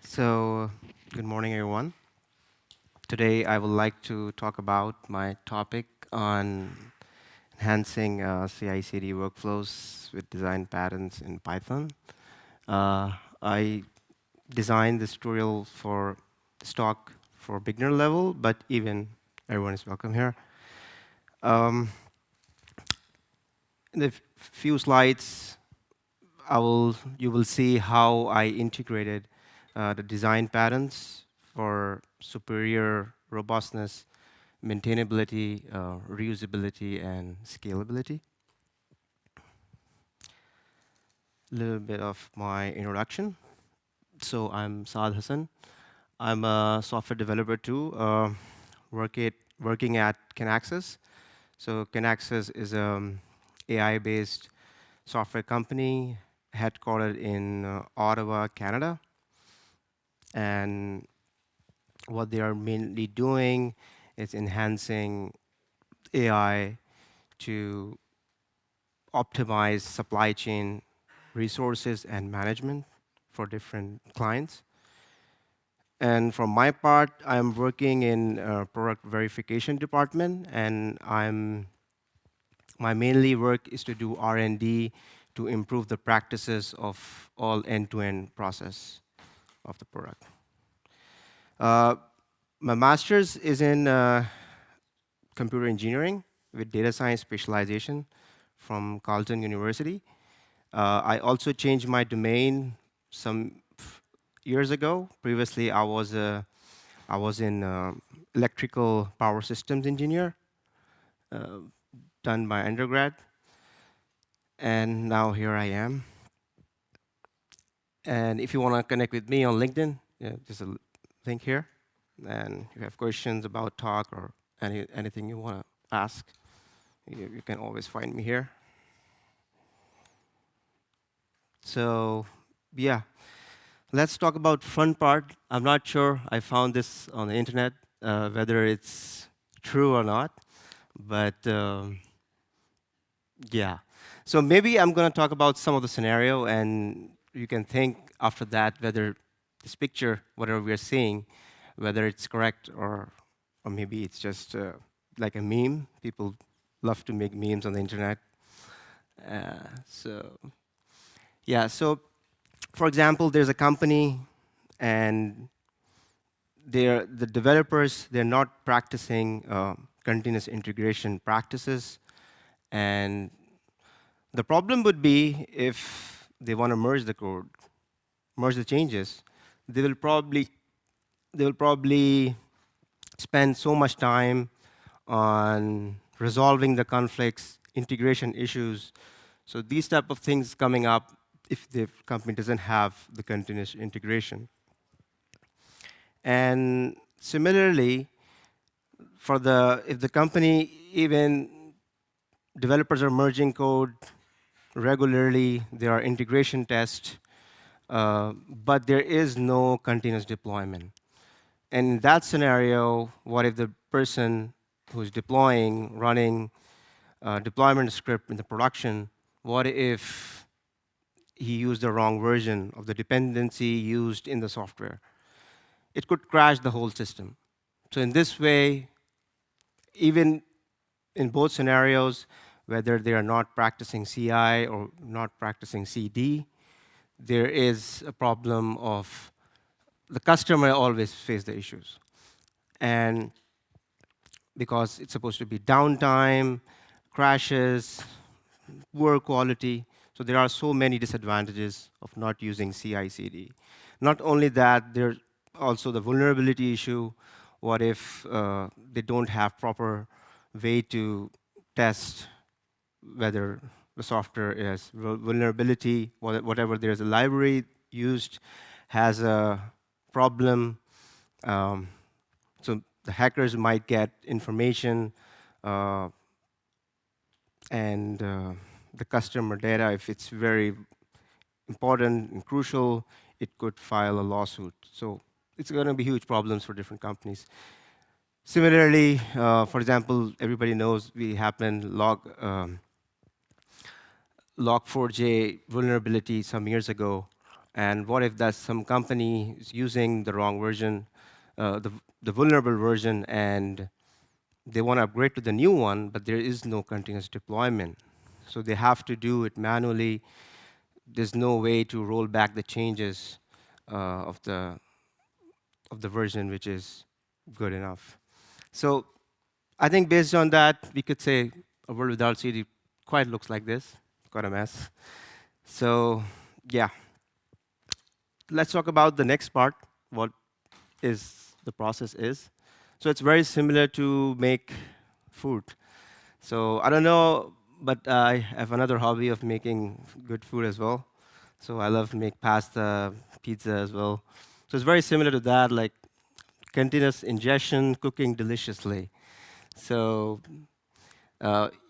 So, good morning, everyone. Today, I would like to talk about my topic on enhancing CI/CD workflows with design patterns in Python. I designed this tutorial for stock for beginner level, but even everyone is welcome here. Um, in the few slides, you will see how I integrated the design patterns for superior robustness, maintainability, reusability, and scalability. A little bit of my introduction. So I'm Saad Hasan. I'm a software developer too, working at Kinaxis. So Kinaxis is an AI-based software company headquartered in Ottawa, Canada. And what they are mainly doing is enhancing AI to optimize supply chain resources and management for different clients. And for my part, I'm working in product verification department, and my mainly work is to do R&D to improve the practices of all end-to-end process of the product. Uh, my master's is in computer engineering with data science specialization from Carleton University. I also changed my domain some years ago. Previously, I was in electrical power systems engineer, uh, done my undergrad, and now here I am. And if you want to connect with me on LinkedIn, there's a link here. And if you have questions about talk or anything you want to ask, you can always find me here. So, yeah, let's talk about front part. I'm not sure I found this on the internet, whether it's true or not, but yeah. So maybe I'm going to talk about some of the scenario, and you can think after that whether this picture, whatever we're seeing, whether it's correct or maybe it's just like a meme. People love to make memes on the internet. So yeah, so for example, there's a company and the developers, they're not practicing continuous integration practices. And the problem would be if they want to merge the code, merge the changes, they will probably they will probably spend so much time on resolving the conflicts, integration issues. So these type of things coming up if the company doesn't have the continuous integration. And similarly, if the company even developers are merging code regularly, there are integration tests, but there is no continuous deployment. And in that scenario, what if the person who's deploying, running deployment script in the production, what if he used the wrong version of the dependency used in the software? It could crash the whole system. So in this way, even in both scenarios, whether they are not practicing CI or not practicing CD, there is a problem of the customer always face the issues. And because it's supposed to be downtime, crashes, poor quality. So there are so many disadvantages of not using CI/CD. Not only that, there's also the vulnerability issue. What if they don't have proper way to test whether the software is vulnerability, whatever there's a library used has a problem. Um, so the hackers might get information uh, and the customer data, if it's very important and crucial, it could file a lawsuit. So it's going to be huge problems for different companies. Similarly, for example, everybody knows we happened Log4j vulnerability some years ago, And what if that some company is using the wrong version, the vulnerable version, and they want to upgrade to the new one, but there is no continuous deployment. So they have to do it manually. There's no way to roll back the changes of the version which is good enough. So I think based on that, we could say a world without CD quite looks like this, quite a mess. So yeah, let's talk about the next part, what is the process is. So it's very similar to make food. So I don't know, but I have another hobby of making good food as well. So I love to make pasta, pizza as well. So it's very similar to that, like continuous ingestion, cooking deliciously. So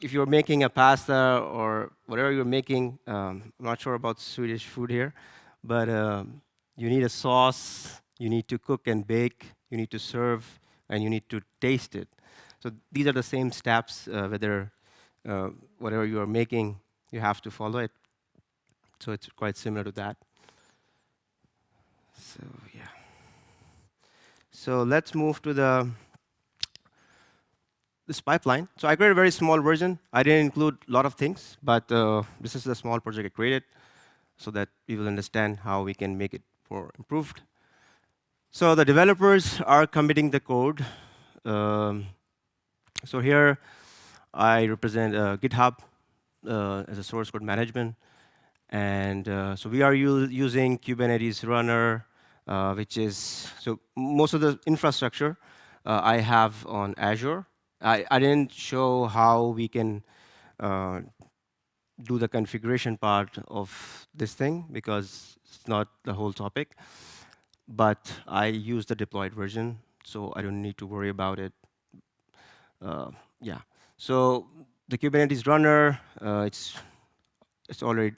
if you're making a pasta or whatever you're making, I'm not sure about Swedish food here, but you need a sauce, you need to cook and bake, you need to serve, and you need to taste it. So these are the same steps, whether whatever you are making, you have to follow it. So it's quite similar to that. So yeah. So let's move to this pipeline. So I created a very small version. I didn't include a lot of things, but this is a small project I created so that we will understand how we can make it more improved. So the developers are committing the code. So here I represent GitHub as a source code management. And so we are using Kubernetes runner, which is, so most of the infrastructure I have on Azure. I didn't show how we can do the configuration part of this thing because it's not the whole topic. But I use the deployed version, so I don't need to worry about it. Yeah. So the Kubernetes runner, it's already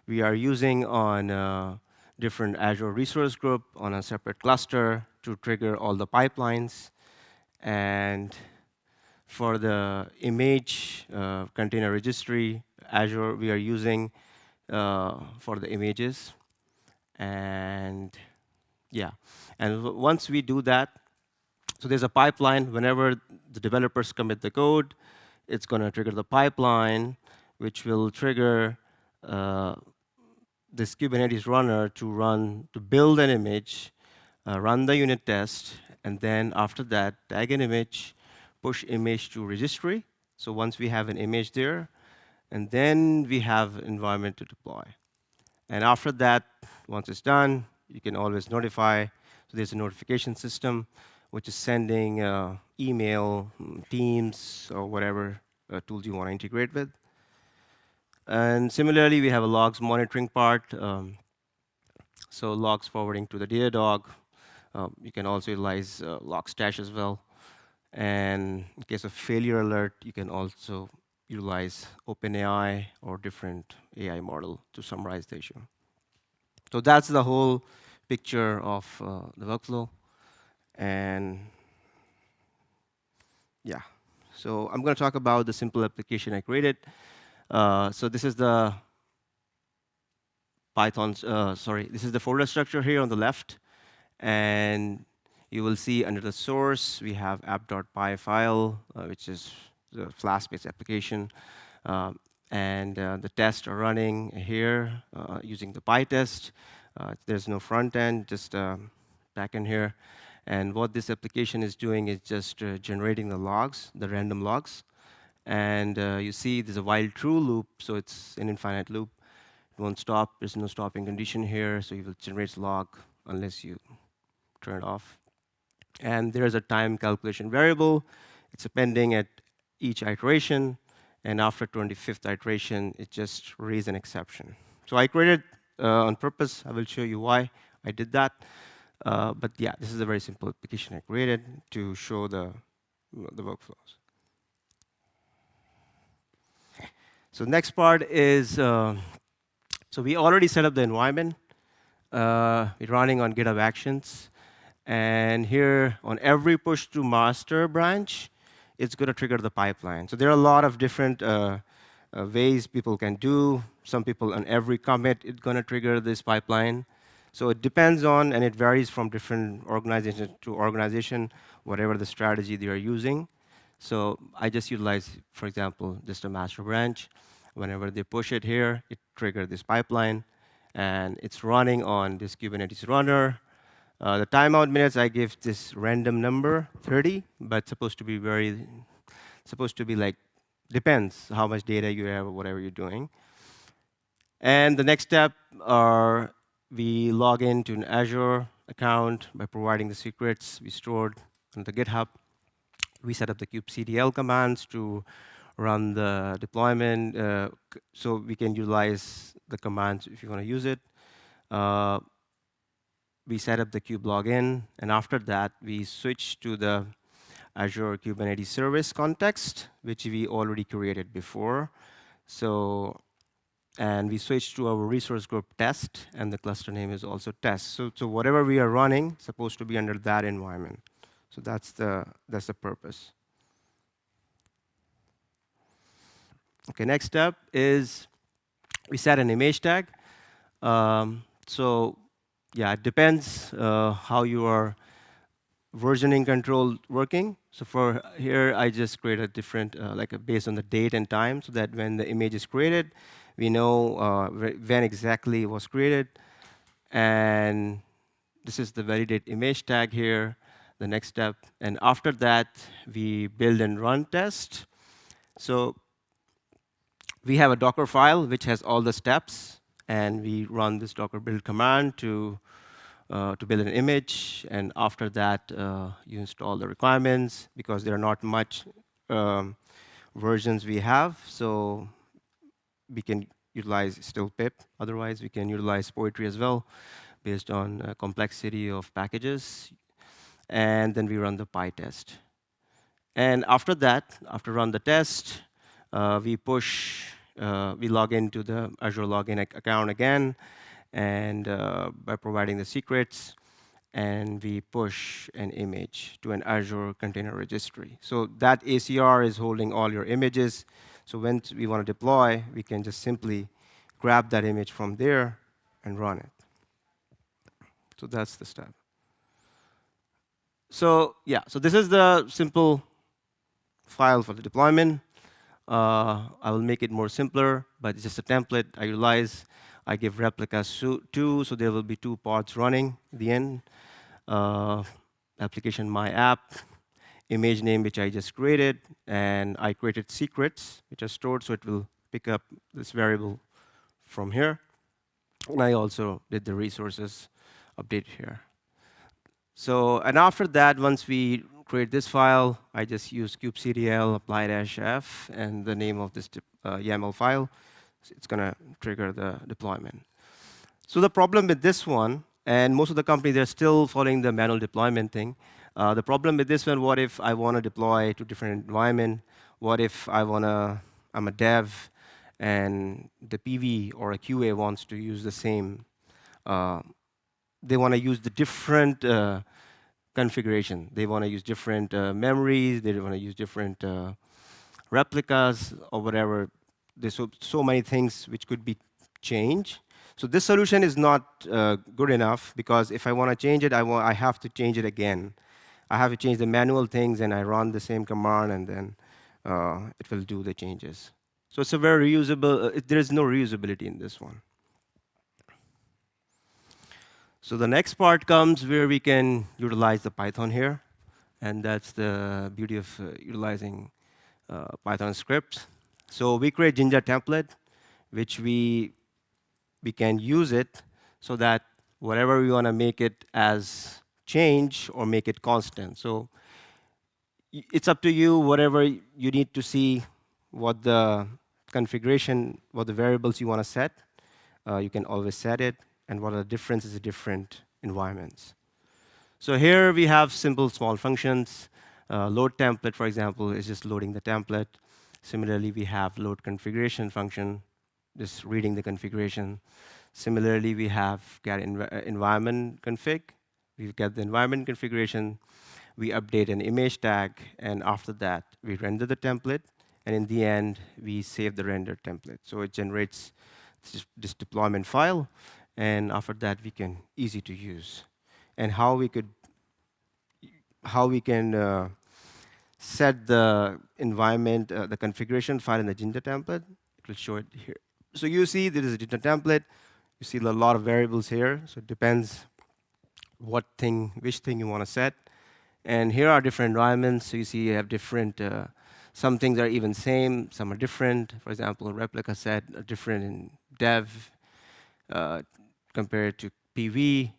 we are using on different Azure resource group on a separate cluster to trigger all the pipelines. And for the image container registry, Azure we are using for the images. And yeah, and once we do that, so there's a pipeline. Whenever the developers commit the code, it's going to trigger the pipeline, which will trigger this Kubernetes runner to build an image, run the unit test, and then after that, tag an image, push image to registry. So once we have an image there, and then we have environment to deploy. And after that, once it's done, you can always notify. So there's a notification system which is sending email, Teams, or whatever tools you want to integrate with. And similarly, we have a logs monitoring part. So logs forwarding to the Datadog. You can also utilize Logstash as well. And in case of failure alert, you can also utilize OpenAI or different AI model to summarize the issue. So that's the whole picture of the workflow. And yeah, so I'm going to talk about the simple application I created. So this is the this is the folder structure here on the left. And you will see under the source, we have app.py file, which is the Flask-based application. And the tests are running here using the PyTest. There's no front end, just back in here. And what this application is doing is just generating the logs, the random logs. And you see there's a while true loop, so it's an infinite loop. It won't stop. There's no stopping condition here, so you will generate log unless you turn it off. And there's a time calculation variable. It's appending at each iteration. And after 25th iteration, it just raises an exception. So I created on purpose. I will show you why I did that. But yeah, this is a very simple application I created to show the workflows. So next part is, so we already set up the environment. We're running on GitHub Actions. And here, on every push to master branch, it's going to trigger the pipeline. So there are a lot of different ways people can do. Some people on every commit, it's going to trigger this pipeline. So it depends on, and it varies from different organization to organization, whatever the strategy they are using. So I just utilize, for example, just a master branch. Whenever they push it here, it triggers this pipeline, and it's running on this Kubernetes runner. The timeout minutes, I give this random number, 30, but supposed to be like, depends how much data you have or whatever you're doing. And the next step are we log into an Azure account by providing the secrets we stored on the GitHub. We set up the kubectl commands to run the deployment, so we can utilize the commands if you want to use it. We set up the kube login, and after that, we switch to the Azure Kubernetes service context, which we already created before. So, and we switch to our resource group test, and the cluster name is also test. So whatever we are running is supposed to be under that environment. So that's the purpose. Okay, next step is we set an image tag. So yeah, it depends how you are versioning control working. So for here, I just create a different, based on the date and time, so that when the image is created, we know when exactly it was created. And this is the validate image tag here, the next step. And after that, we build and run test. So we have a Docker file which has all the steps, and we run this Docker build command to build an image. And after that, you install the requirements, because there are not much versions we have. So we can utilize still pip. Otherwise, we can utilize poetry as well, based on complexity of packages. And then we run the PyTest. And after that, after run the test, we log into the Azure login account again, and by providing the secrets, and we push an image to an Azure Container Registry. So that ACR is holding all your images. So when we want to deploy, we can just simply grab that image from there and run it. So that's the step. So yeah, so this is the simple file for the deployment. I will make it more simpler, but it's just a template I utilize. I give replicas 2, so there will be 2 pods running at the end. Application my app, image name which I just created, and I created secrets which are stored, so it will pick up this variable from here. And I also did the resources update here. So, and after that, once we create this file, I just use kubectl apply-f and the name of this YAML file. So it's going to trigger the deployment. So the problem with this one, and most of the companies, they're still following the manual deployment thing. The problem with this one, what if I want to deploy to different environment? What if I'm a dev, and the PV or a QA wants to use the same, they want to use the different configuration. They want to use different memories. They want to use different replicas or whatever. There's so many things which could be changed. So this solution is not good enough, because if I want to change it, I have to change it again. I have to change the manual things, and I run the same command, and then it will do the changes. So it's a very reusable. There is no reusability in this one. So the next part comes where we can utilize the Python here, and that's the beauty of utilizing Python scripts. So we create Jinja template, which we can use it so that whatever we want to make it as change or make it constant. So it's up to you, whatever you need to see, what the configuration, what the variables you want to set. You can always set it, and what are the differences in different environments. So here we have simple small functions. Load template, for example, is just loading the template. Similarly, we have load configuration function, just reading the configuration. Similarly, we have get environment config. We get the environment configuration. We update an image tag, and after that, we render the template, and in the end, we save the rendered template. So it generates this deployment file, and after that, we can easy to use. And how we can set the environment, the configuration file in the Jinja template. It will show it here. So you see there is a Jinja template. You see a lot of variables here. So it depends which thing you want to set. And here are different environments. So you see you have different, some things are even same, some are different. For example, a replica set are different in dev uh, compared to PV.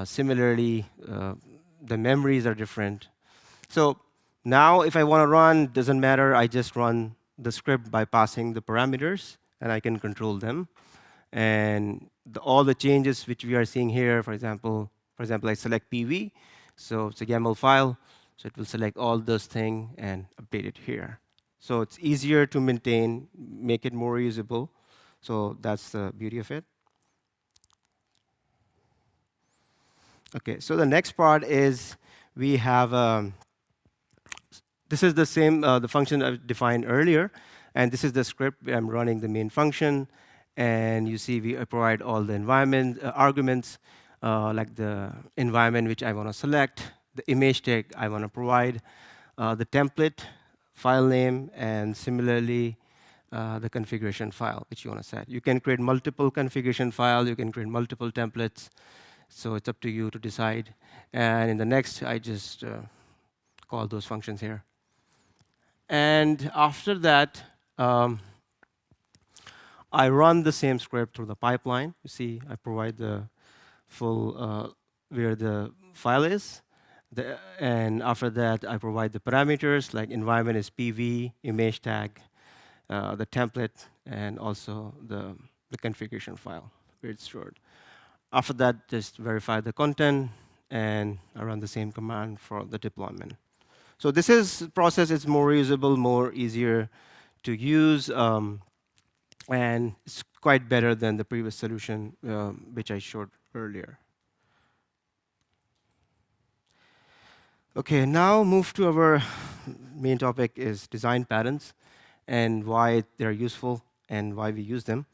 Similarly, the memories are different. So now if I want to run, doesn't matter, I just run the script by passing the parameters, and I can control them. And all the changes which we are seeing here, for example, I select PV, so it's a YAML file, so it will select all those things and update it here. So it's easier to maintain, make it more usable. So that's the beauty of it. Okay, so the next part is we have this is the same the function I defined earlier, and this is the script I'm running the main function. And you see we provide all the environment arguments, like the environment which I want to select, the image tag I want to provide, the template file name, and similarly the configuration file which you want to set. You can create multiple configuration files, you can create multiple templates, so it's up to you to decide. And in the next, I just call those functions here. And after that, I run the same script through the pipeline. You see, I provide the full where the file is. And after that, I provide the parameters, like environment is PV, image tag, the template, and also the configuration file where it's stored. After that, just verify the content, and I run the same command for the deployment. So this process is more reusable, more easier to use, and it's quite better than the previous solution, which I showed earlier. Okay, now move to our main topic is design patterns and why they're useful and why we use them.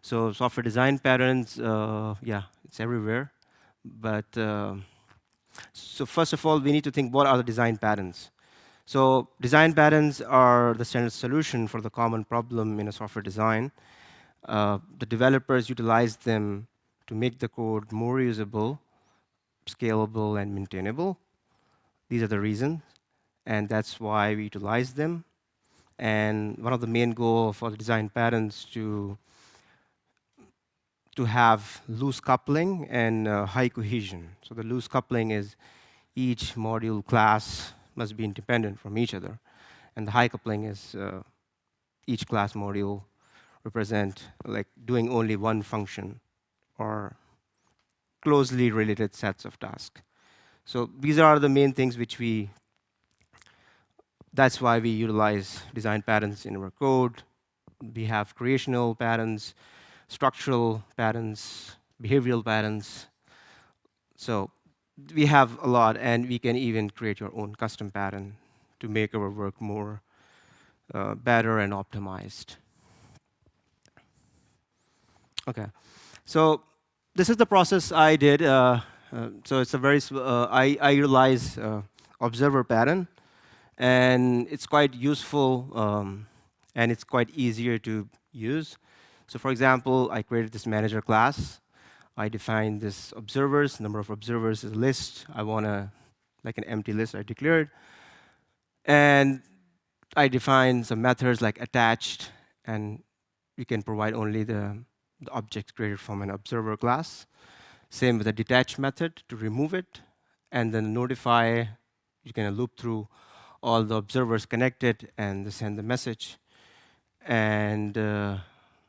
So software design patterns, yeah, it's everywhere. But so first of all, we need to think what are the design patterns. So design patterns are the standard solution for the common problem in a software design. The developers utilize them to make the code more usable, scalable, and maintainable. These are the reasons, and that's why we utilize them. And one of the main goals for the design patterns to have loose coupling and high cohesion. So the loose coupling is each module class must be independent from each other, and the high coupling is each class module represent like doing only one function or closely related sets of tasks. So these are the main things that's why we utilize design patterns in our code. We have creational patterns, structural patterns, behavioral patterns. So we have a lot, and we can even create your own custom pattern to make our work more better and optimized. Okay, so this is the process I did. So it's a I utilize observer pattern, and it's quite useful, and it's quite easier to use. So for example, I created this manager class. I defined this observers, number of observers is a list. I want like an empty list I declared. And I defined some methods like attached, and you can provide only the object created from an observer class. Same with the detach method to remove it. And then notify, you can loop through all the observers connected and send the message. And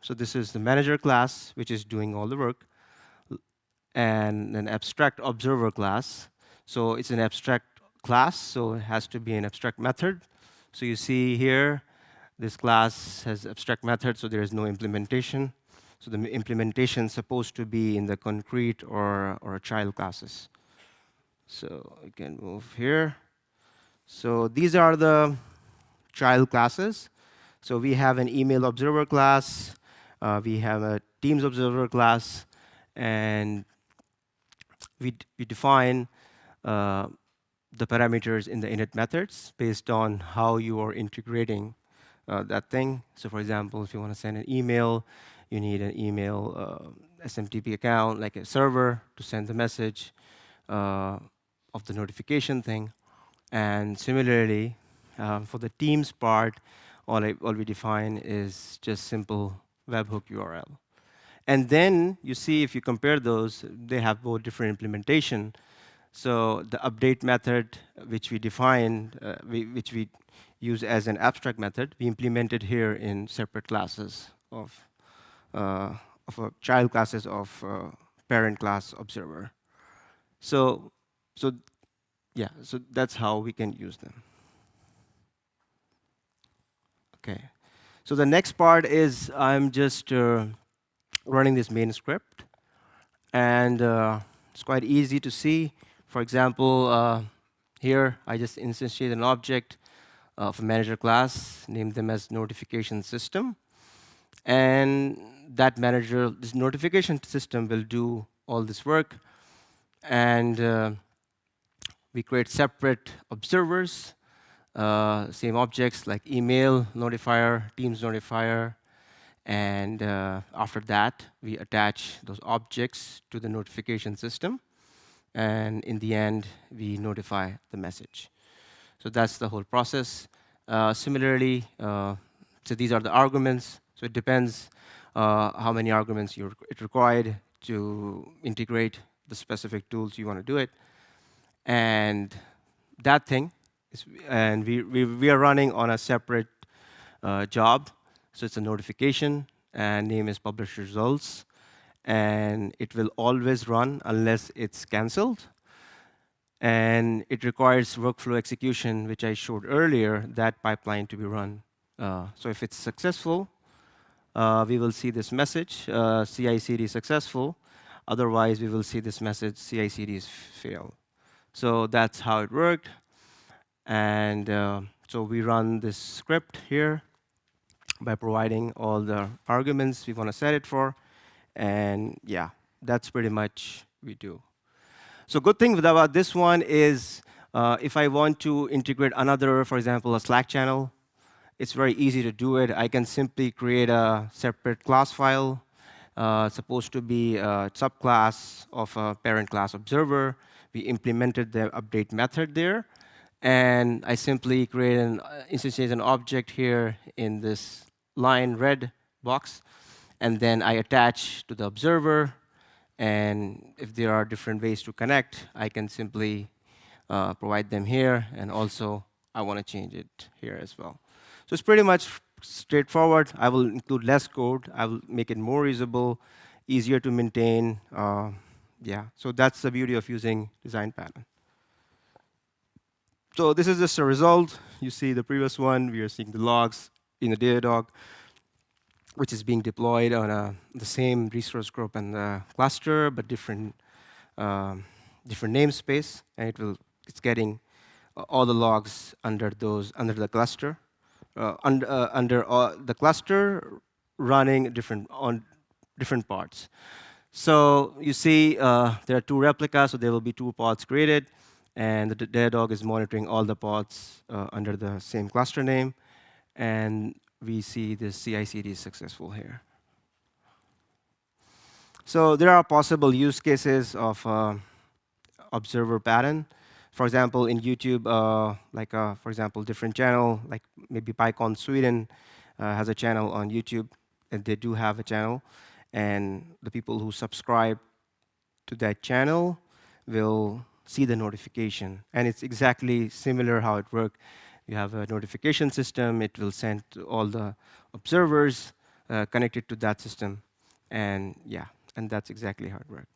so this is the manager class, which is doing all the work, and an abstract observer class. So it's an abstract class, so it has to be an abstract method. So you see here, this class has abstract method, so there is no implementation. So the implementation is supposed to be in the concrete or child classes. So we can move here. So these are the child classes. So we have an email observer class, we have a Teams observer class, and we define uh, the parameters in the init methods based on how you are integrating that thing. So for example, if you want to send an email, you need an email SMTP account, like a server, to send the message of the notification thing. And similarly, for the Teams part, all we define is just simple webhook URL. And then you see, if you compare those, they have both different implementation. So the update method, which we define, which we use as an abstract method, we implemented here in separate classes uh, of child classes of parent class observer. So, so yeah, so that's how we can use them. Okay. So the next part is I'm just running this main script, and it's quite easy to see. For example, here I just instantiate an object of a manager class, name them as notification system, and that manager, this notification system will do all this work, and we create separate observers, same objects like email notifier, Teams notifier, and after that, we attach those objects to the notification system. And in the end, we notify the message. So that's the whole process. Similarly, so these are the arguments. So it depends how many arguments it required to integrate the specific tools you want to do it. And that thing, and we are running on a separate job. So it's a notification, and name is publish results. And it will always run unless it's canceled. And it requires workflow execution, which I showed earlier, that pipeline to be run. So if it's successful, we will see this message, CI/CD successful. Otherwise, we will see this message, CI/CD is failed. So that's how it worked. And so we run this script here by providing all the arguments we want to set it for. And yeah, that's pretty much we do. So good thing about this one is if I want to integrate another, for example, a Slack channel, it's very easy to do it. I can simply create a separate class file. Supposed to be a subclass of a parent class observer. We implemented the update method there. And I simply create an instantiate an object here in this line red box. And then I attach to the observer. And if there are different ways to connect, I can simply provide them here. And also, I want to change it here as well. So it's pretty much straightforward. I will include less code. I will make it more usable, easier to maintain. Yeah, so that's the beauty of using design pattern. So this is just a result. You see the previous one. We are seeing the logs in the Datadog, which is being deployed on the same resource group and the cluster, but different namespace, and it's getting all the logs under the cluster, under the cluster running on different pods. So you see there are two replicas, so there will be two pods created, and the Datadog is monitoring all the pods under the same cluster name, and we see this CI/CD is successful here. So there are possible use cases of observer pattern. For example, in YouTube, for example, different channel, like maybe PyCon Sweden has a channel on YouTube, and they do have a channel, and the people who subscribe to that channel will see the notification. And it's exactly similar how it works. You have a notification system. It will send all the observers connected to that system. And yeah, and that's exactly how it works.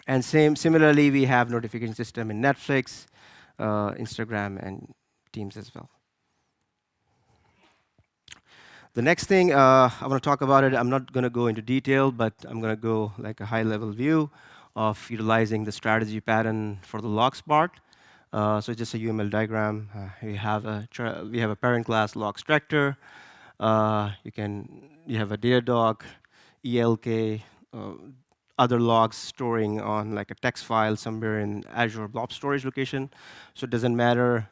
And similarly, we have notification system in Netflix, Instagram, and Teams as well. The next thing I want to talk about it, I'm not going to go into detail, but I'm going to go like a high-level view of utilizing the strategy pattern for the logs part. So just a UML diagram. We have a parent class logs tractor. You have a Datadog, ELK, uh, other logs storing on like a text file somewhere in Azure Blob Storage location. So it doesn't matter.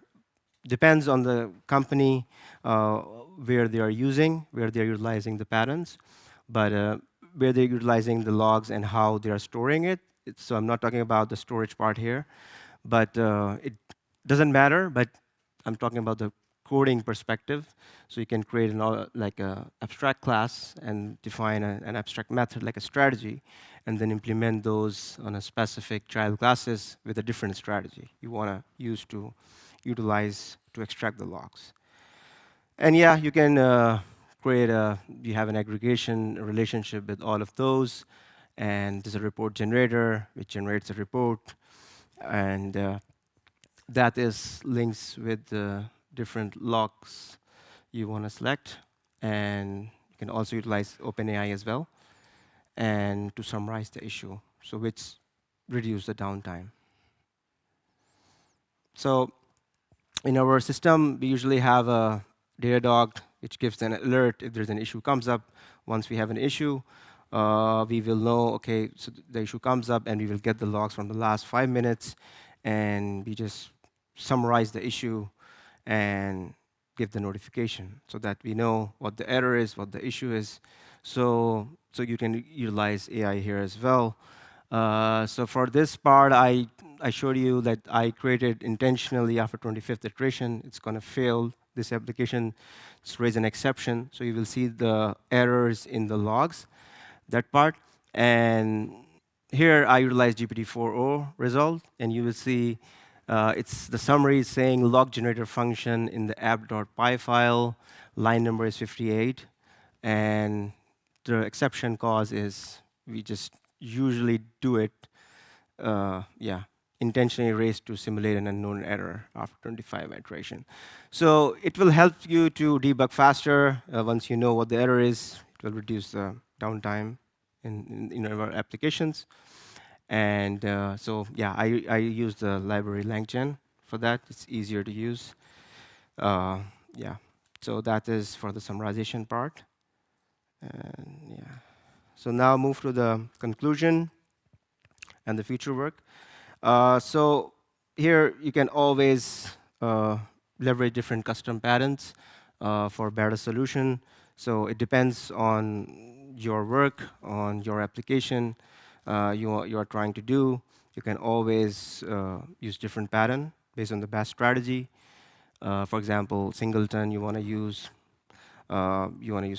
Depends on the company where they are using, where they're utilizing the patterns, but where they're utilizing the logs and how they are storing it. So I'm not talking about the storage part here, but it doesn't matter. But I'm talking about the coding perspective. So you can create like a abstract class and define an abstract method like a strategy, and then implement those on a specific child classes with a different strategy you want to use to utilize to extract the logs. And yeah, you can you have an aggregation relationship with all of those, and there's a report generator which generates a report, and that is links with the different logs you want to select, and you can also utilize OpenAI as well, and to summarize the issue, so which reduce the downtime. So in our system, we usually have a Datadog which gives an alert if there's an issue comes up. Once we have an issue, we will know, okay, so the issue comes up, and we will get the logs from the last 5 minutes, and we just summarize the issue and give the notification so that we know what the error is, what the issue is. So you can utilize AI here as well. So for this part, I showed you that I created intentionally after 25th iteration. It's going to fail. This application just raise an exception. So you will see the errors in the logs, that part. And here I utilize GPT-4o result, and you will see it's the summary is saying log generator function in the app.py file, line number is 58, and the exception cause is we just usually do it, yeah, intentionally raised to simulate an unknown error after 25 iteration. So it will help you to debug faster. Once you know what the error is, it will reduce the downtime in our applications. And so, yeah, I use the library LangChain for that. It's easier to use. Yeah, so that is for the summarization part. And yeah, so now move to the conclusion and the future work. So here you can always leverage different custom patterns for better solution. So it depends on your work, on your application you are trying to do. You can always use different pattern based on the best strategy. For example, singleton you want to use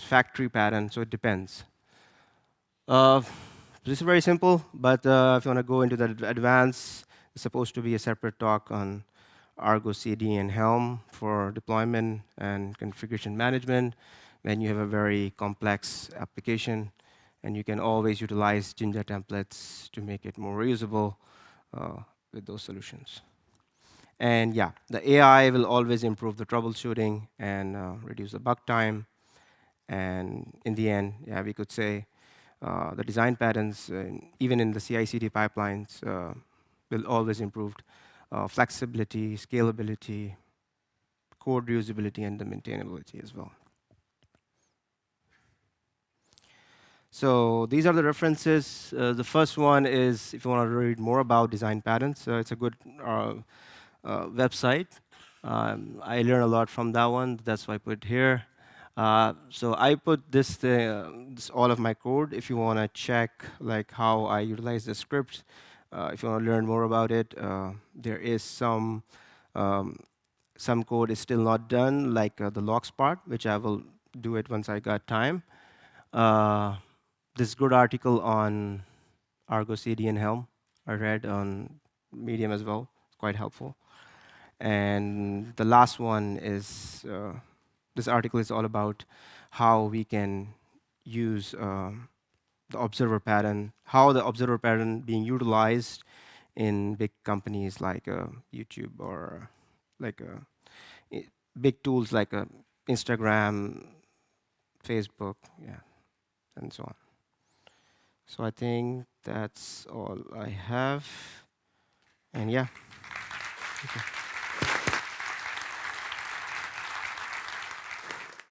factory pattern. So it depends. Uh, this is very simple, but if you want to go into the advanced, it's supposed to be a separate talk on Argo CD and Helm for deployment and configuration management when you have a very complex application, and you can always utilize Jinja templates to make it more reusable with those solutions. And yeah, the AI will always improve the troubleshooting and reduce the bug time. And in the end, yeah, we could say the design patterns, even in the CI/CD pipelines, will always improve flexibility, scalability, code reusability, and the maintainability as well. So these are the references. The first one is if you want to read more about design patterns. It's a good website. I learned a lot from that one. That's why I put it here. So I put this all of my code. If you want to check like how I utilize the script, if you want to learn more about it, there is some code is still not done, like the logs part, which I will do it once I got time. This good article on Argo CD and Helm I read on Medium as well. It's quite helpful. And the last one is this article is all about how we can use the observer pattern, how the observer pattern being utilized in big companies like YouTube or like big tools like Instagram, Facebook, yeah, and so on. So I think that's all I have. And yeah.